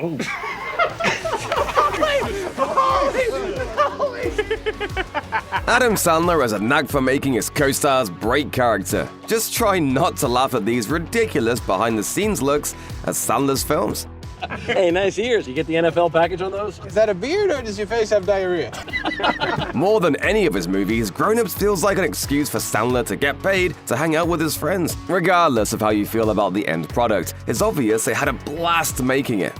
Oh. Adam Sandler has a knack for making his co-stars break character. Just try not to laugh at these ridiculous behind-the-scenes looks at Sandler's films. Hey, nice ears. You get the NFL package on those? Is that a beard or does your face have diarrhea? More than any of his movies, Grown Ups feels like an excuse for Sandler to get paid to hang out with his friends. Regardless of how you feel about the end product, it's obvious they had a blast making it.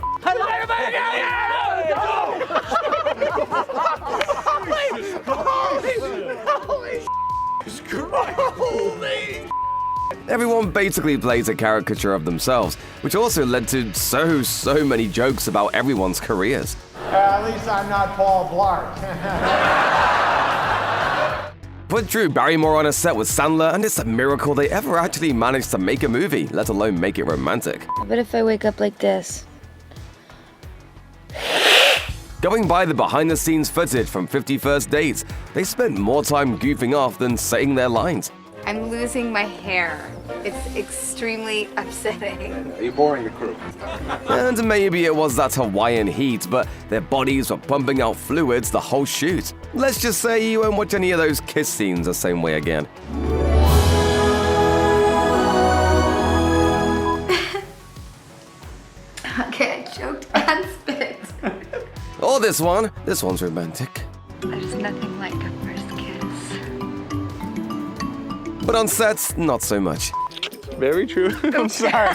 Everyone basically plays a caricature of themselves, which also led to so many jokes about everyone's careers. At least I'm not Paul Blart. Put Drew Barrymore on a set with Sandler, and it's a miracle they ever actually managed to make a movie, let alone make it romantic. What if I wake up like this? Going by the behind-the-scenes footage from 50 First Dates, they spent more time goofing off than saying their lines. I'm losing my hair. It's extremely upsetting. Are you boring the crew? And maybe it was that Hawaiian heat, but their bodies were pumping out fluids the whole shoot. Let's just say you won't watch any of those kiss scenes the same way again. Okay, I choked and spit. Or this one's romantic. There's nothing like a first kiss. But on sets, not so much. Very true. I'm sorry.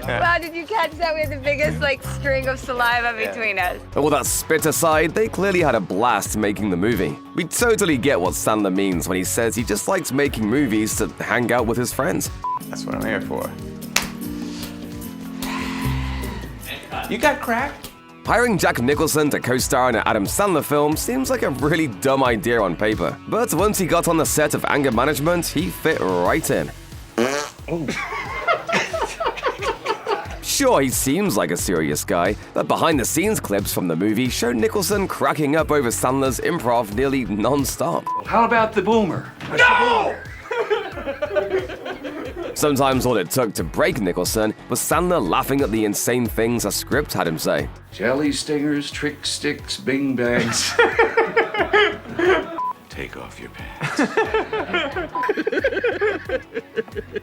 Wow, did you catch that? We had the biggest string of saliva between us. All that spit aside, they clearly had a blast making the movie. We totally get what Sandler means when he says he just likes making movies to hang out with his friends. That's what I'm here for. You got crack? Hiring Jack Nicholson to co-star in an Adam Sandler film seems like a really dumb idea on paper. But once he got on the set of Anger Management, he fit right in. Sure, he seems like a serious guy, but behind-the-scenes clips from the movie show Nicholson cracking up over Sandler's improv nearly non-stop. How about the boomer? No! Sometimes all it took to break Nicholson was Sandler laughing at the insane things a script had him say. Jelly stingers, trick sticks, bing bags. Take off your pants.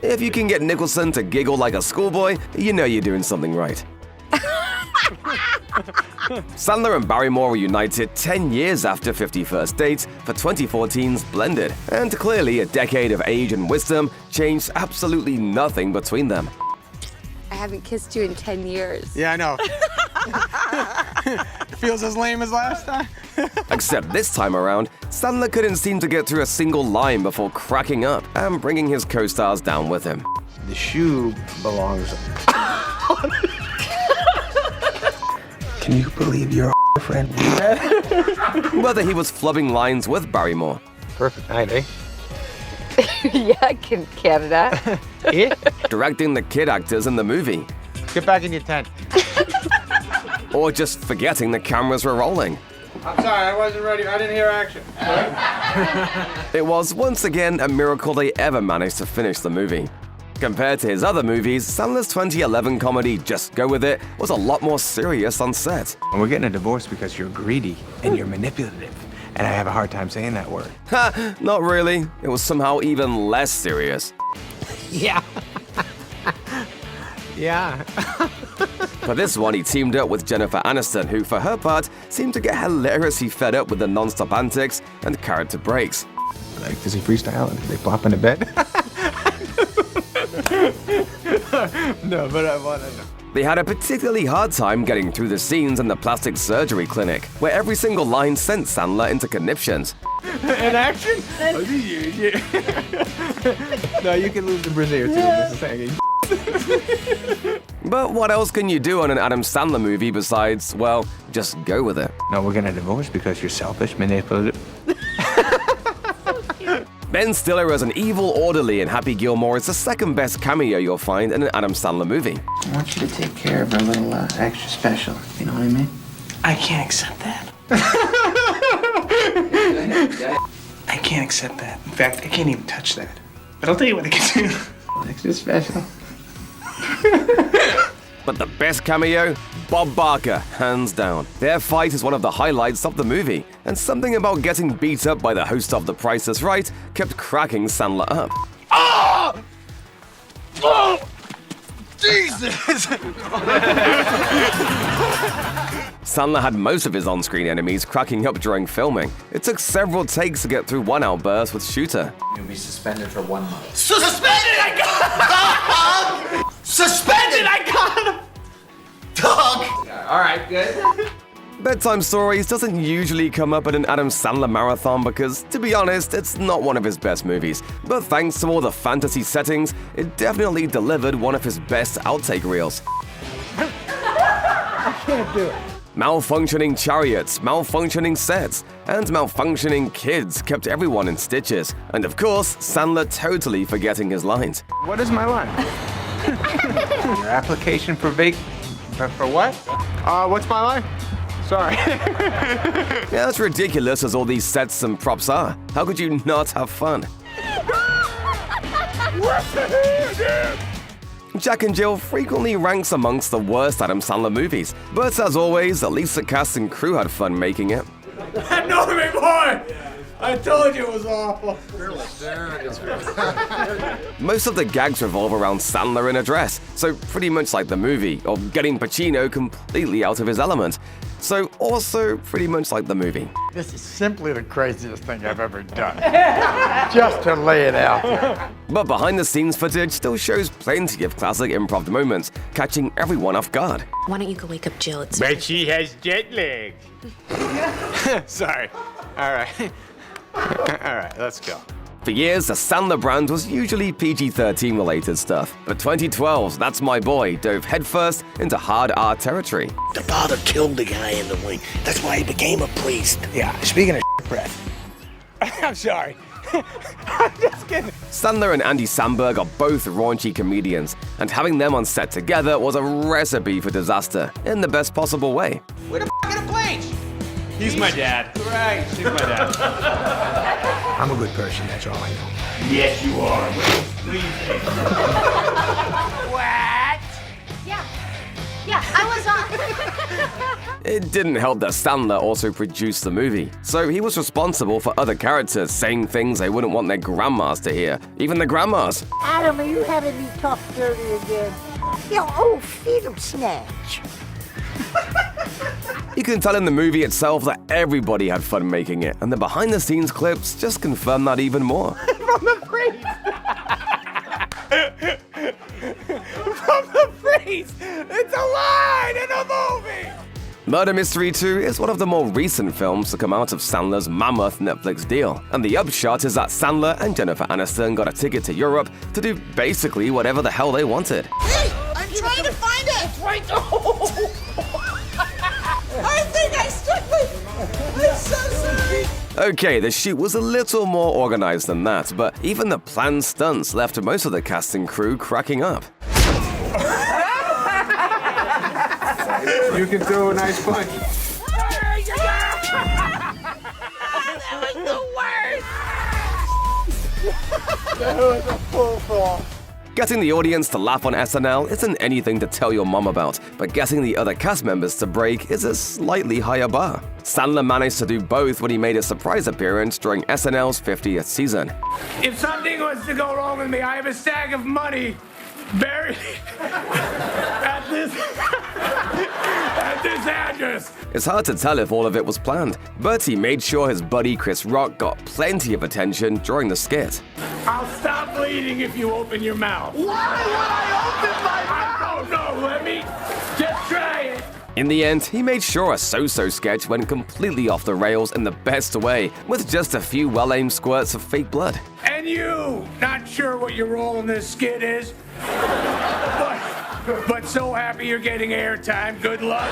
If you can get Nicholson to giggle like a schoolboy, you know you're doing something right. Sandler and Barrymore were united 10 years after 50 First Dates for 2014's Blended, and clearly a decade of age and wisdom changed absolutely nothing between them. I haven't kissed you in 10 years. Yeah, I know. Feels as lame as last time. Except this time around, Sandler couldn't seem to get through a single line before cracking up and bringing his co-stars down with him. The shoe belongs. Can you believe your friend? Whether he was flubbing lines with Barrymore, Perfect night, eh? Yeah, Canada. Yeah? directing the kid actors in the movie, Get back in your tent. or just forgetting the cameras were rolling. I'm sorry, I wasn't ready. I didn't hear action. It was, once again, a miracle they ever managed to finish the movie. Compared to his other movies, Sandler's 2011 comedy Just Go With It was a lot more serious on set. We're getting a divorce because you're greedy and you're manipulative. And I have a hard time saying that word. Ha, not really. It was somehow even less serious. Yeah. Yeah. For this one, he teamed up with Jennifer Aniston, who, for her part, seemed to get hilariously fed up with the non-stop antics and character breaks. Like, does he freestyle and they plop into bed? No, but I want to know. They had a particularly hard time getting through the scenes in the plastic surgery clinic, where every single line sent Sandler into conniptions. In action? No, you can lose the brassiere too. I'm just saying. But what else can you do on an Adam Sandler movie besides, well, just go with it? No, we're gonna divorce because you're selfish, manipulative. Ben Stiller as an evil orderly in Happy Gilmore is the second best cameo you'll find in an Adam Sandler movie. I want you to take care of her little extra special. You know what I mean? I can't accept that. I can't accept that. In fact, I can't even touch that. But I'll tell you what I can do. Extra special. But the best cameo? Bob Barker, hands down. Their fight is one of the highlights of the movie, and something about getting beat up by the host of The Price is Right kept cracking Sandler up. Oh! Oh! Jesus! Sandler had most of his on-screen enemies cracking up during filming. It took several takes to get through one outburst with Shooter. You'll be suspended for 1 month. Suspended! I got him! Suspended! I got him! Dog! All right, good. Bedtime Stories doesn't usually come up at an Adam Sandler marathon because, to be honest, it's not one of his best movies. But thanks to all the fantasy settings, it definitely delivered one of his best outtake reels. I can't do it. Malfunctioning chariots, malfunctioning sets, and malfunctioning kids kept everyone in stitches. And of course, Sandler totally forgetting his lines. What is my line? Your application for for what? What's my line? Sorry. Yeah, as ridiculous as all these sets and props are, how could you not have fun? Jack and Jill frequently ranks amongst the worst Adam Sandler movies, but as always, at least the cast and crew had fun making it. Norman boy! I told you it was awful. Most of the gags revolve around Sandler in a dress, so pretty much like the movie, or getting Pacino completely out of his element. So also pretty much like the movie. This is simply the craziest thing I've ever done. Just to lay it out there. But behind-the-scenes footage still shows plenty of classic improv moments, catching everyone off guard. Why don't you go wake up Jill? It's But she has jet lag. Sorry. All right. All right, let's go. For years, the Sandler brand was usually PG-13 related stuff, but 2012's That's My Boy dove headfirst into hard R territory. The father killed the guy in the wing. That's why he became a priest. Yeah, speaking of breath. I'm sorry. I'm just kidding. Sandler and Andy Samberg are both raunchy comedians, and having them on set together was a recipe for disaster in the best possible way. Where the f*** are the planes? He's my dad. Right. He's my dad. I'm a good person, that's all I know. Yes, you are. What? Yeah, I was on. It didn't help that Sandler also produced the movie, so he was responsible for other characters saying things they wouldn't want their grandmas to hear, even the grandmas. Adam, are you having me talk dirty again? You old fetal snatch. You can tell in the movie itself that everybody had fun making it, and the behind-the-scenes clips just confirm that even more. From the priest! From the priest! It's a line in a movie! Murder Mystery 2 is one of the more recent films to come out of Sandler's mammoth Netflix deal, and the upshot is that Sandler and Jennifer Aniston got a ticket to Europe to do basically whatever the hell they wanted. Hey, I'm trying to find it. It's right there. I think I stuck my... I'm so sorry. Okay, the shoot was a little more organized than that, but even the planned stunts left most of the cast and crew cracking up. You can throw a nice punch. That was the worst. That was a full fall. Getting the audience to laugh on SNL isn't anything to tell your mom about, but getting the other cast members to break is a slightly higher bar. Sandler managed to do both when he made a surprise appearance during SNL's 50th season. If something was to go wrong with me, I have a stack of money buried at this address. It's hard to tell if all of it was planned, but he made sure his buddy Chris Rock got plenty of attention during the skit. I'll stop bleeding if you open your mouth. Why would I open my mouth? I don't know. Let me just try it. In the end, he made sure a so-so sketch went completely off the rails in the best way, with just a few well-aimed squirts of fake blood. And you, not sure what your role in this skit is, but so happy you're getting airtime. Good luck.